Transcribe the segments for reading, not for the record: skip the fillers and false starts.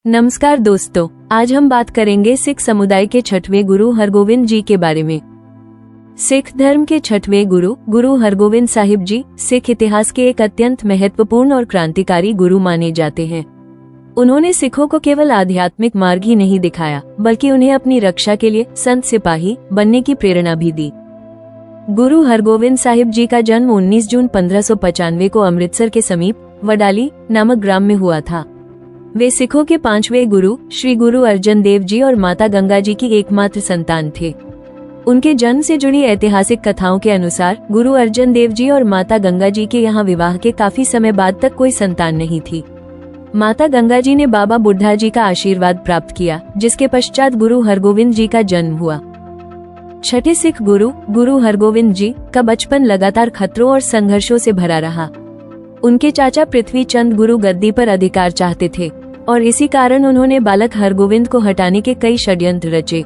नमस्कार दोस्तों, आज हम बात करेंगे सिख समुदाय के छठवें गुरु हरगोविंद जी के बारे में। सिख धर्म के छठवें गुरु हरगोविंद साहिब जी सिख इतिहास के एक अत्यंत महत्वपूर्ण और क्रांतिकारी गुरु माने जाते हैं। उन्होंने सिखों को केवल आध्यात्मिक मार्ग ही नहीं दिखाया, बल्कि उन्हें अपनी रक्षा के लिए संत सिपाही बनने की प्रेरणा भी दी। गुरु हरगोविंद साहिब जी का जन्म 19 जून 1595 को अमृतसर के समीप वडाली नामक ग्राम में हुआ था। वे सिखों के पांचवें गुरु श्री गुरु अर्जन देव जी और माता गंगा जी की एकमात्र संतान थे। उनके जन्म से जुड़ी ऐतिहासिक कथाओं के अनुसार गुरु अर्जन देव जी और माता गंगा जी के यहाँ विवाह के काफी समय बाद तक कोई संतान नहीं थी। माता गंगा जी ने बाबा बुढ़ा जी का आशीर्वाद प्राप्त किया, जिसके पश्चात गुरु हरगोविंद जी का जन्म हुआ। छठे सिख गुरु हरगोविंद जी का बचपन लगातार खतरों और संघर्षों से भरा रहा। उनके चाचा पृथ्वी चंद गुरु गद्दी पर अधिकार चाहते थे और इसी कारण उन्होंने बालक हरगोविंद को हटाने के कई षड्यंत्र रचे।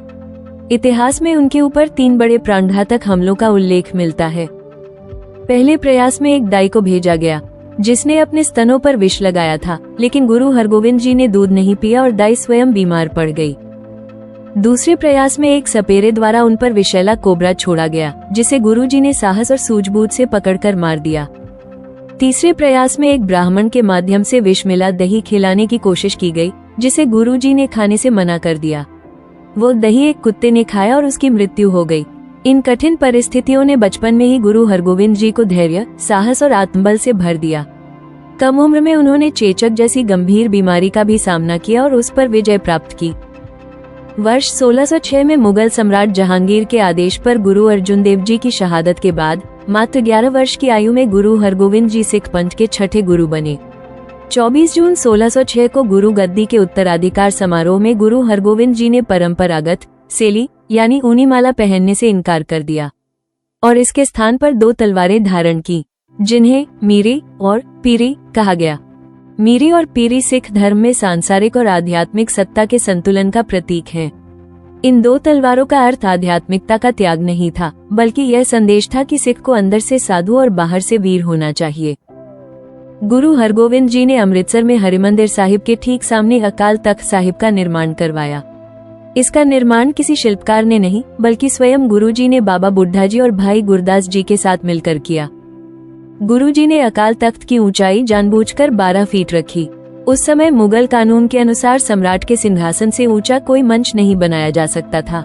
इतिहास में उनके ऊपर 3 बड़े प्राणघातक हमलों का उल्लेख मिलता है। पहले प्रयास में एक दाई को भेजा गया, जिसने अपने स्तनों पर विष लगाया था, लेकिन गुरु हरगोविंद जी ने दूध नहीं पिया और दाई स्वयं बीमार पड़ गई। दूसरे प्रयास में एक सपेरे द्वारा उन पर विषैला कोबरा छोड़ा गया, जिसे गुरु जी ने साहस और सूझबूझ से पकड़कर मार दिया। तीसरे प्रयास में एक ब्राह्मण के माध्यम से विष मिला दही खिलाने की कोशिश की गई, जिसे गुरुजी ने खाने से मना कर दिया। वो दही एक कुत्ते ने खाया और उसकी मृत्यु हो गई। इन कठिन परिस्थितियों ने बचपन में ही गुरु हरगोविंद जी को धैर्य, साहस और आत्मबल से भर दिया। कम उम्र में उन्होंने चेचक जैसी गंभीर बीमारी का भी सामना किया और उस पर विजय प्राप्त की। वर्ष 1606 में मुगल सम्राट जहांगीर के आदेश पर गुरु अर्जुन देव जी की शहादत के बाद मात्र 11 वर्ष की आयु में गुरु हरगोविंद जी सिख पंथ के छठे गुरु बने। 24 जून 1606 को गुरु गद्दी के उत्तराधिकार समारोह में गुरु हरगोविंद जी ने परंपरागत सेली यानी ऊनी माला पहनने से इनकार कर दिया और इसके स्थान पर 2 तलवारें धारण की, जिन्हें मीरी और पीरी कहा गया। मीरी और पीरी सिख धर्म में सांसारिक और आध्यात्मिक सत्ता के संतुलन का प्रतीक है। इन 2 तलवारों का अर्थ आध्यात्मिकता का त्याग नहीं था, बल्कि यह संदेश था कि सिख को अंदर से साधु और बाहर से वीर होना चाहिए। गुरु हरगोविंद जी ने अमृतसर में हरिमंदिर साहिब के ठीक सामने अकाल तख्त साहिब का निर्माण करवाया। इसका निर्माण किसी शिल्पकार ने नहीं, बल्कि स्वयं गुरु जी ने बाबा बुढ़ा जी और भाई गुरदास जी के साथ मिलकर किया। गुरु जी ने अकाल तख्त की ऊंचाई जानबूझकर 12 फीट रखी। उस समय मुगल कानून के अनुसार सम्राट के सिंहासन से ऊंचा कोई मंच नहीं बनाया जा सकता था,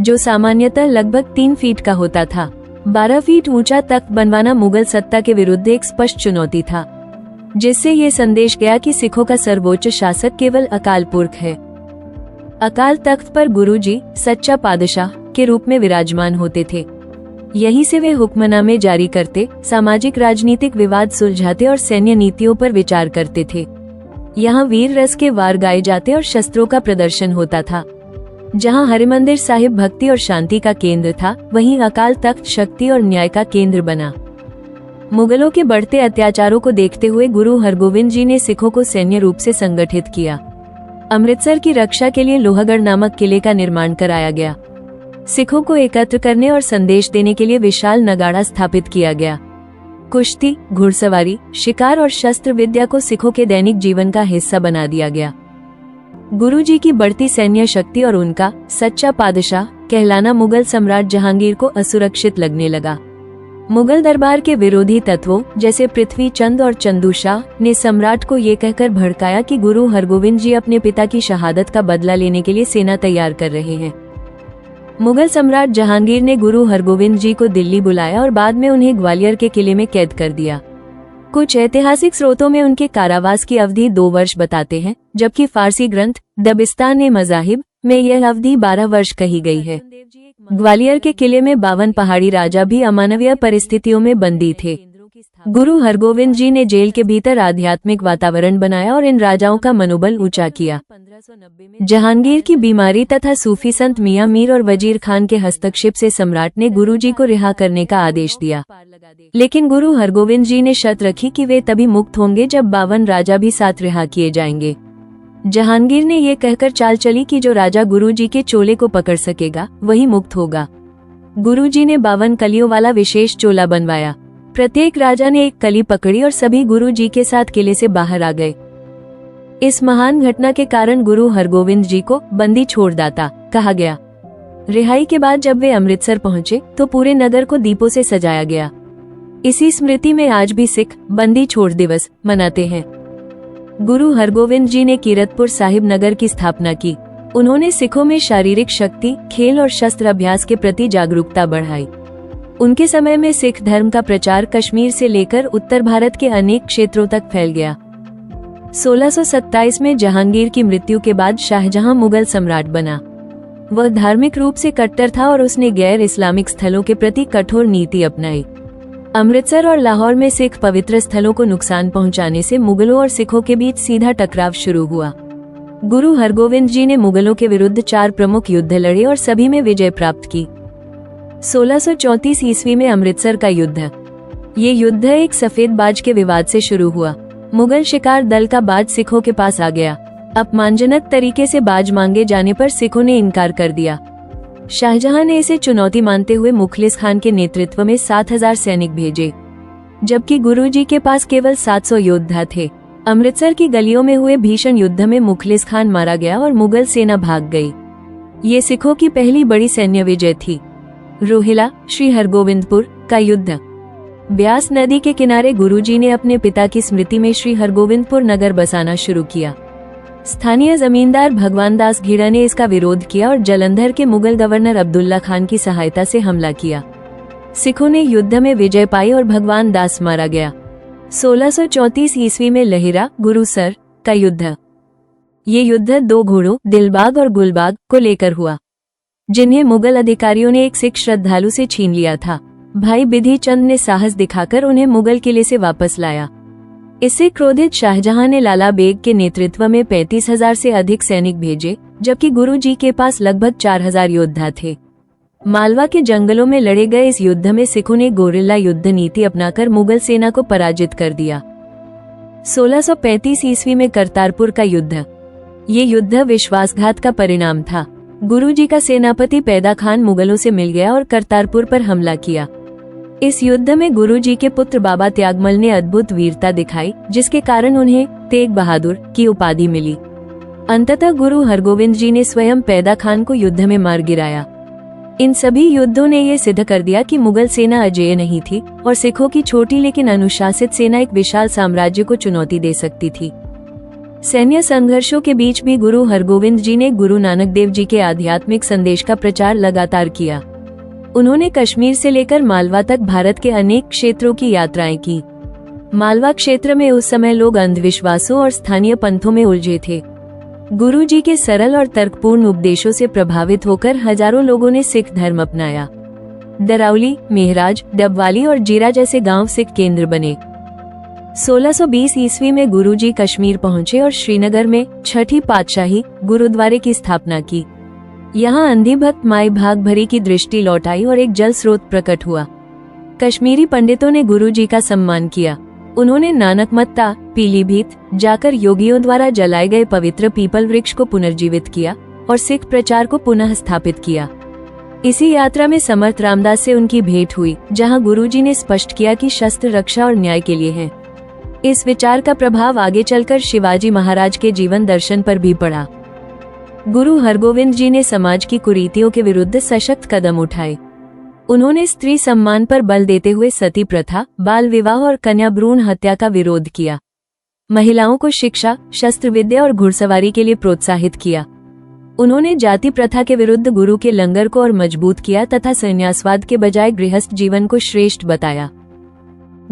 जो सामान्यतः लगभग 3 फीट का होता था। 12 फीट ऊंचा तख्त बनवाना मुगल सत्ता के विरुद्ध एक स्पष्ट चुनौती था, जिससे ये संदेश गया कि सिखों का सर्वोच्च शासक केवल अकाल पुरख है। अकाल तख्त पर गुरु जी सच्चा पादशाह के रूप में विराजमान होते थे। यहीं से वे हुक्मनामे जारी करते, सामाजिक राजनीतिक विवाद सुलझाते और सैन्य नीतियों पर विचार करते थे। यहाँ वीर रस के वार गाए जाते और शस्त्रों का प्रदर्शन होता था। जहाँ हरिमंदिर साहिब भक्ति और शांति का केंद्र था, वहीं अकाल तख्त शक्ति और न्याय का केंद्र बना। मुगलों के बढ़ते अत्याचारों को देखते हुए गुरु हरगोविंद जी ने सिखों को सैन्य रूप से संगठित किया। अमृतसर की रक्षा के लिए लोहागढ़ नामक किले का निर्माण कराया गया। सिखों को एकत्र करने और संदेश देने के लिए विशाल नगाड़ा स्थापित किया गया। कुश्ती, घुड़सवारी, शिकार और शस्त्र विद्या को सिखों के दैनिक जीवन का हिस्सा बना दिया गया। गुरु जी की बढ़ती सैन्य शक्ति और उनका सच्चा पादशाह कहलाना मुगल सम्राट जहांगीर को असुरक्षित लगने लगा। मुगल दरबार के विरोधी तत्वों जैसे पृथ्वी चंद और चंदू शाह ने सम्राट को ये कहकर भड़काया कि गुरु हरगोविंद जी अपने पिता की शहादत का बदला लेने के लिए सेना तैयार कर रहे हैं। मुगल सम्राट जहांगीर ने गुरु हरगोविंद जी को दिल्ली बुलाया और बाद में उन्हें ग्वालियर के किले में कैद कर दिया। कुछ ऐतिहासिक स्रोतों में उनके कारावास की अवधि 2 वर्ष बताते हैं, जबकि फारसी ग्रंथ दबिस्तान-ए-मज़ाहिब में यह अवधि 12 वर्ष कही गई है। ग्वालियर के किले में 52 पहाड़ी राजा भी अमानवीय परिस्थितियों में बंदी थे। गुरु हरगोविंद जी ने जेल के भीतर आध्यात्मिक वातावरण बनाया और इन राजाओं का मनोबल ऊंचा किया। जहांगीर की बीमारी तथा सूफी संत मियां मीर और वजीर खान के हस्तक्षेप से सम्राट ने गुरु जी को रिहा करने का आदेश दिया, लेकिन गुरु हरगोविंद जी ने शर्त रखी कि वे तभी मुक्त होंगे जब 52 राजा भी साथ रिहा किए जाएंगे। जहांगीर ने ये कहकर चाल चली कि जो राजा गुरु जी के चोले को पकड़ सकेगा वही मुक्त होगा। गुरु जी ने 52 कलियों वाला विशेष चोला बनवाया। प्रत्येक राजा ने एक कली पकड़ी और सभी गुरु जी के साथ किले से बाहर आ गए। इस महान घटना के कारण गुरु हरगोविंद जी को बंदी छोड़दाता कहा गया। रिहाई के बाद जब वे अमृतसर पहुंचे तो पूरे नगर को दीपों से सजाया गया। इसी स्मृति में आज भी सिख बंदी छोड़ दिवस मनाते हैं। गुरु हरगोविंद जी ने कीरतपुर साहिब नगर की स्थापना की। उन्होंने सिखों में शारीरिक शक्ति, खेल और शस्त्र अभ्यास के प्रति जागरूकता बढ़ाई। उनके समय में सिख धर्म का प्रचार कश्मीर से लेकर उत्तर भारत के अनेक क्षेत्रों तक फैल गया। 1627 में जहांगीर की मृत्यु के बाद शाहजहां मुगल सम्राट बना। वह धार्मिक रूप से कट्टर था और उसने गैर इस्लामिक स्थलों के प्रति कठोर नीति अपनाई। अमृतसर और लाहौर में सिख पवित्र स्थलों को नुकसान पहुंचाने से मुगलों और सिखों के बीच सीधा टकराव शुरू हुआ। गुरु हरगोविंद जी ने मुगलों के विरुद्ध 4 प्रमुख युद्ध लड़े और सभी में विजय प्राप्त की। 1634 ईस्वी में अमृतसर का युद्ध। ये युद्ध एक सफेद बाज के विवाद से शुरू हुआ। मुगल शिकार दल का बाज सिखों के पास आ गया। अपमानजनक तरीके से बाज मांगे जाने पर सिखों ने इनकार कर दिया। शाहजहां ने इसे चुनौती मानते हुए मुखलिस खान के नेतृत्व में 7000 सैनिक भेजे, जबकि गुरुजी के पास केवल 700 योद्धा थे। अमृतसर की गलियों में हुए भीषण युद्ध में मुखलिस खान मारा गया और मुगल सेना भाग गई। ये सिखों की पहली बड़ी सैन्य विजय थी। रोहिला श्री हरगोविंदपुर का युद्ध। ब्यास नदी के किनारे गुरुजी ने अपने पिता की स्मृति में श्री हरगोविंदपुर नगर बसाना शुरू किया। स्थानीय जमींदार भगवान दास घीड़ा ने इसका विरोध किया और जलंधर के मुगल गवर्नर अब्दुल्ला खान की सहायता से हमला किया। सिखों ने युद्ध में विजय पाई और भगवान दास मारा गया। 1634 ईस्वी में लहिरा गुरुसर का युद्ध। ये युद्ध 2 घोड़ों दिलबाग और गुलबाग को लेकर हुआ, जिन्हें मुगल अधिकारियों ने एक सिख श्रद्धालु से छीन लिया था। भाई बिधि चंद ने साहस दिखाकर उन्हें मुगल किले से वापस लाया। इससे क्रोधित शाहजहां ने लाला बेग के नेतृत्व में 35,000 से अधिक सैनिक भेजे, जबकि गुरुजी के पास लगभग 4000 योद्धा थे। मालवा के जंगलों में लड़े गए इस युद्ध में सिखों ने गोरिल्ला युद्ध नीति अपनाकर मुगल सेना को पराजित कर दिया। 1635 ईस्वी में करतारपुर का युद्ध। ये युद्ध विश्वासघात का परिणाम था। गुरुजी का सेनापति पैदा खान मुगलों से मिल गया और करतारपुर पर हमला किया। इस युद्ध में गुरुजी के पुत्र बाबा त्यागमल ने अद्भुत वीरता दिखाई, जिसके कारण उन्हें तेग बहादुर की उपाधि मिली। अंततः गुरु हरगोविंद जी ने स्वयं पैदा खान को युद्ध में मार गिराया। इन सभी युद्धों ने ये सिद्ध कर दिया कि मुगल सेना अजेय नहीं थी और सिखों की छोटी लेकिन अनुशासित सेना एक विशाल साम्राज्य को चुनौती दे सकती थी। सैन्य संघर्षों के बीच भी गुरु हरगोविंद जी ने गुरु नानक देव जी के आध्यात्मिक संदेश का प्रचार लगातार किया। उन्होंने कश्मीर से लेकर मालवा तक भारत के अनेक क्षेत्रों की यात्राएं की। मालवा क्षेत्र में उस समय लोग अंधविश्वासों और स्थानीय पंथों में उलझे थे। गुरुजी के सरल और तर्कपूर्ण उपदेशों से प्रभावित होकर हजारों लोगों ने सिख धर्म अपनाया। दरावली, मेहराज, डबवाली और जीरा जैसे गांव सिख केंद्र बने। 1620 ईस्वी में गुरुजी कश्मीर पहुंचे और श्रीनगर में छठी पातशाही गुरुद्वारे की स्थापना की। यहाँ अंधी भक्त माई भाग भरी की दृष्टि लौटाई और एक जल स्रोत प्रकट हुआ। कश्मीरी पंडितों ने गुरुजी का सम्मान किया। उन्होंने नानकमत्ता, पीलीभीत जाकर योगियों द्वारा जलाए गए पवित्र पीपल वृक्ष को पुनर्जीवित किया और सिख प्रचार को पुनः स्थापित किया। इसी यात्रा में समर्थ रामदास से उनकी भेंट हुई, जहां गुरुजी ने स्पष्ट किया कि शस्त्र रक्षा और न्याय के लिए है। इस विचार का प्रभाव आगे चलकर शिवाजी महाराज के जीवन दर्शन पर भी पड़ा। गुरु हरगोविंद जी ने समाज की कुरीतियों के विरुद्ध सशक्त कदम उठाए। उन्होंने स्त्री सम्मान पर बल देते हुए सती प्रथा, बाल विवाह और कन्या भ्रूण हत्या का विरोध किया। महिलाओं को शिक्षा, शस्त्र विद्या और घुड़सवारी के लिए प्रोत्साहित किया। उन्होंने जाति प्रथा के विरुद्ध गुरु के लंगर को और मजबूत किया तथा संन्यासवाद के बजाय गृहस्थ जीवन को श्रेष्ठ बताया।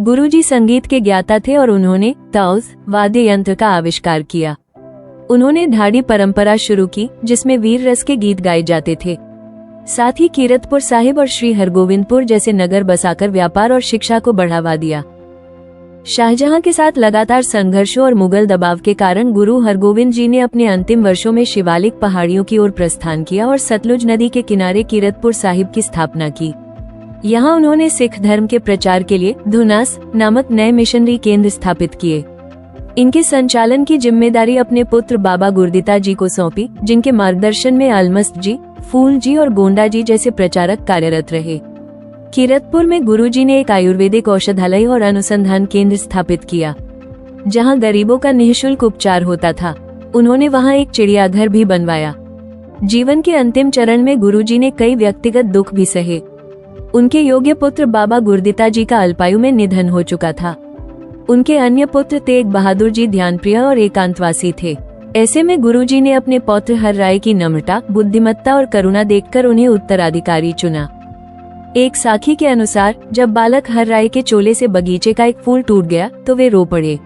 गुरुजी संगीत के ज्ञाता थे और उन्होंने ताउज वाद्य यंत्र का आविष्कार किया। उन्होंने ढाडी परंपरा शुरू की, जिसमें वीर रस के गीत गाए जाते थे। साथ ही कीरतपुर साहिब और श्री हरगोविंदपुर जैसे नगर बसाकर व्यापार और शिक्षा को बढ़ावा दिया। शाहजहां के साथ लगातार संघर्षों और मुगल दबाव के कारण गुरु हरगोविंद जी ने अपने अंतिम वर्षों में शिवालिक पहाड़ियों की ओर प्रस्थान किया और सतलुज नदी के किनारे कीरतपुर साहिब की स्थापना की। यहाँ उन्होंने सिख धर्म के प्रचार के लिए धुनास नामक नए मिशनरी केंद्र स्थापित किए। इनके संचालन की जिम्मेदारी अपने पुत्र बाबा गुरदिता जी को सौंपी, जिनके मार्गदर्शन में अलमस्त जी, फूल जी और गोंडा जी जैसे प्रचारक कार्यरत रहे। कीरतपुर में गुरुजी ने एक आयुर्वेदिक औषधालय और अनुसंधान केंद्र स्थापित किया। जहां गरीबों का निःशुल्क उपचार होता था। उन्होंने वहां एक चिड़ियाघर भी बनवाया। जीवन के अंतिम चरण में गुरुजी ने कई व्यक्तिगत दुख भी सहे। उनके योग्य पुत्र बाबा गुरदिता जी का अल्पायु में निधन हो चुका था। उनके अन्य पुत्र तेग बहादुर जी ध्यानप्रिय और एकांतवासी थे। ऐसे में गुरुजी ने अपने पौत्र हर राय की नम्रता, बुद्धिमत्ता और करुणा देखकर उन्हें उत्तराधिकारी चुना। एक साखी के अनुसार जब बालक हर राय के चोले से बगीचे का एक फूल टूट गया तो वे रो पड़े।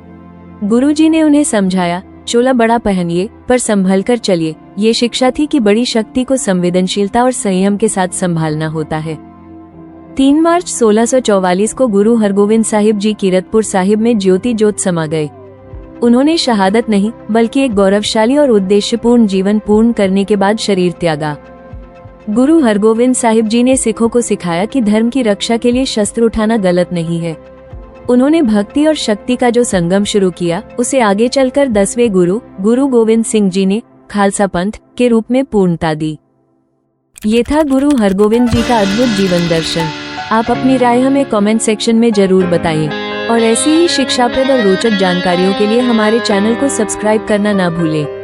गुरुजी ने उन्हें समझाया, चोला बड़ा पहनिए पर संभल कर चलिए। ये शिक्षा थी कि बड़ी शक्ति को संवेदनशीलता और संयम के साथ संभालना होता है। 3 मार्च 1644 को गुरु हरगोविंद साहिब जी कीरतपुर साहिब में ज्योति ज्योत समा गए। उन्होंने शहादत नहीं बल्कि एक गौरवशाली और उद्देश्यपूर्ण जीवन पूर्ण करने के बाद शरीर त्यागा। गुरु हरगोविंद साहिब जी ने सिखों को सिखाया कि धर्म की रक्षा के लिए शस्त्र उठाना गलत नहीं है। उन्होंने भक्ति और शक्ति का जो संगम शुरू किया उसे आगे चलकर 10वें गुरु गोविंद सिंह जी ने खालसा पंथ के रूप में पूर्णता दी। ये था गुरु हरगोविंद जी का अद्भुत जीवन दर्शन। आप अपनी राय हमें कमेंट सेक्शन में जरूर बताइए और ऐसी ही शिक्षाप्रद और रोचक जानकारियों के लिए हमारे चैनल को सब्सक्राइब करना ना भूलें।